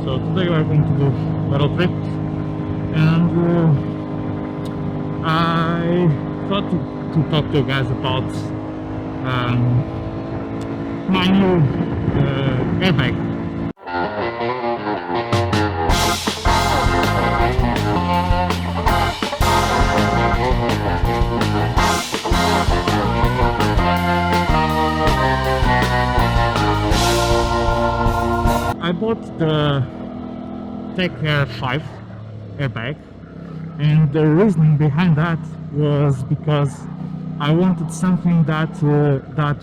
So today we're going to do a little trip, and I thought to talk to you guys about my new airbag. I bought the Tech Air 5 airbag, and the reasoning behind that was because I wanted something that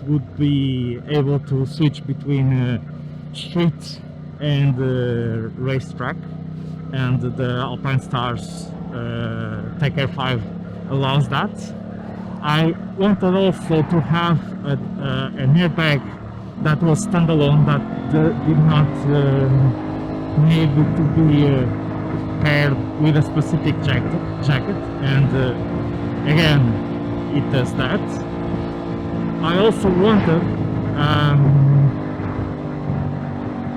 would be able to switch between street and racetrack, and the Alpine Stars Tech Air 5 allows that. I wanted also to have an airbag that was standalone, that did not need to be paired with a specific jacket, and again, it does that. I also wanted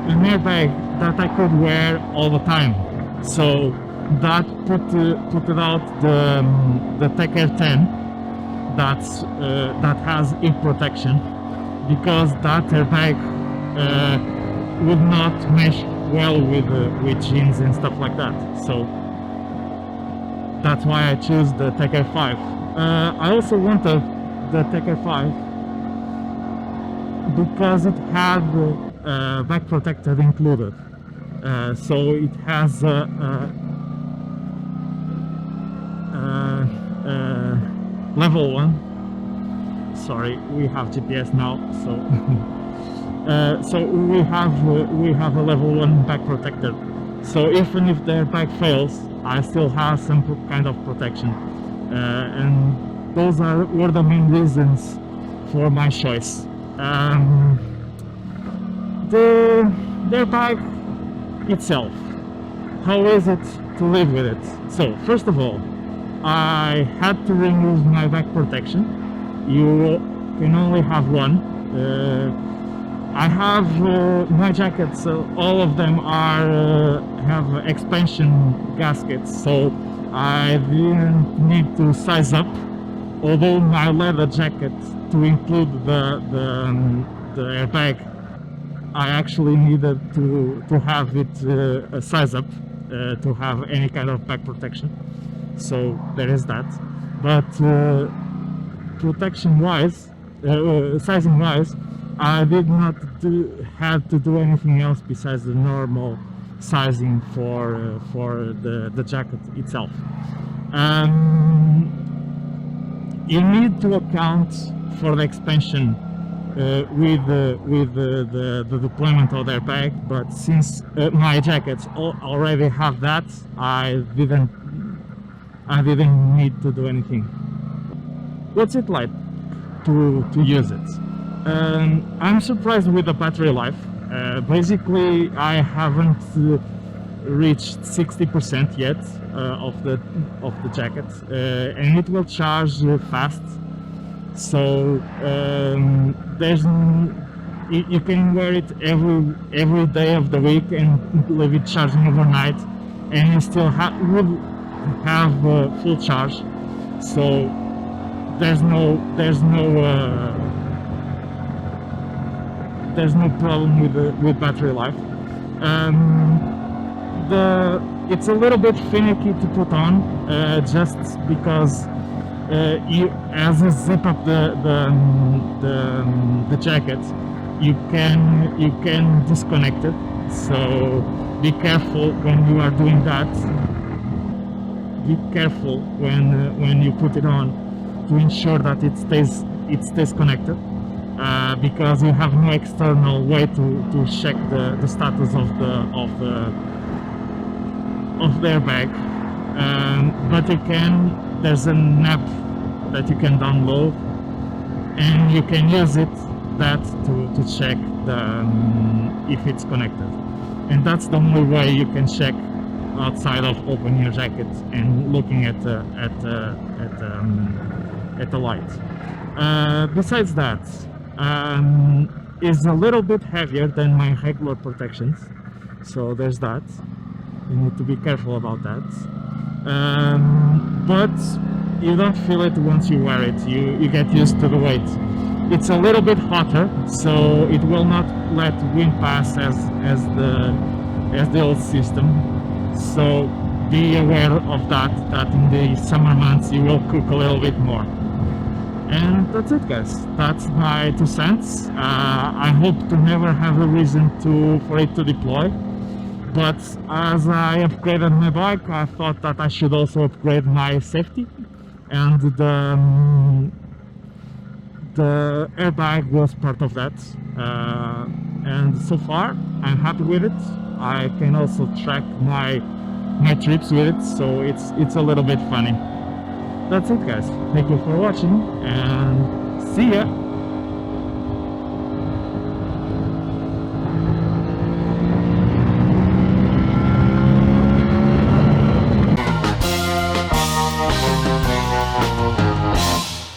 an airbag that I could wear all the time, so that put it out the Tech Air 10 that has ear protection, because that airbag would not mesh well with jeans and stuff like that. So that's why I choose the Tech Air 5. I also wanted the Tech Air 5 because it had back protector included. So it has level 1. Sorry, we have GPS now, so so we have a level 1 back protector. So even if the airbag fails, I still have some kind of protection, and those were the main reasons for my choice. The airbag itself, how is it to live with it? So first of all, I had to remove my back protection. You can only have one. I have my jackets, all of them have expansion gaskets, so I didn't need to size up, although my leather jacket, to include the airbag, I actually needed to have it a size up to have any kind of back protection, so there is that. But protection wise, sizing wise, I did not have to do anything else besides the normal sizing for the jacket itself. You need to account for the expansion with the deployment of their bag, but since my jackets already have that, I didn't need to do anything. What's it like to use it? I'm surprised with the battery life. Basically, I haven't reached 60% yet of the jacket, and it will charge fast. So you can wear it every day of the week and leave it charging overnight, and you still will have full charge. So there's no problem with battery life. It's a little bit finicky to put on, just because as you zip up the jacket, you can disconnect it. So be careful when you are doing that. Be careful when you put it on, to ensure that it stays connected, because you have no external way to check the status of the airbag. But there's an app that you can download, and you can use to check if it's connected. And that's the only way you can check outside of opening your jacket and looking at the light. Besides that, is a little bit heavier than my regular protections, so there's that. You need to be careful about that. But you don't feel it once you wear it. You get used to the weight. It's a little bit hotter, so it will not let wind pass as the old system. So be aware of that in the summer months you will cook a little bit more. And that's it, guys. That's my 2 cents. I hope to never have a reason for it to deploy. But as I upgraded my bike, I thought that I should also upgrade my safety. And the airbag was part of that. And so far, I'm happy with it. I can also track my trips with it, so it's a little bit funny. That's it, guys. Thank you for watching, and see ya!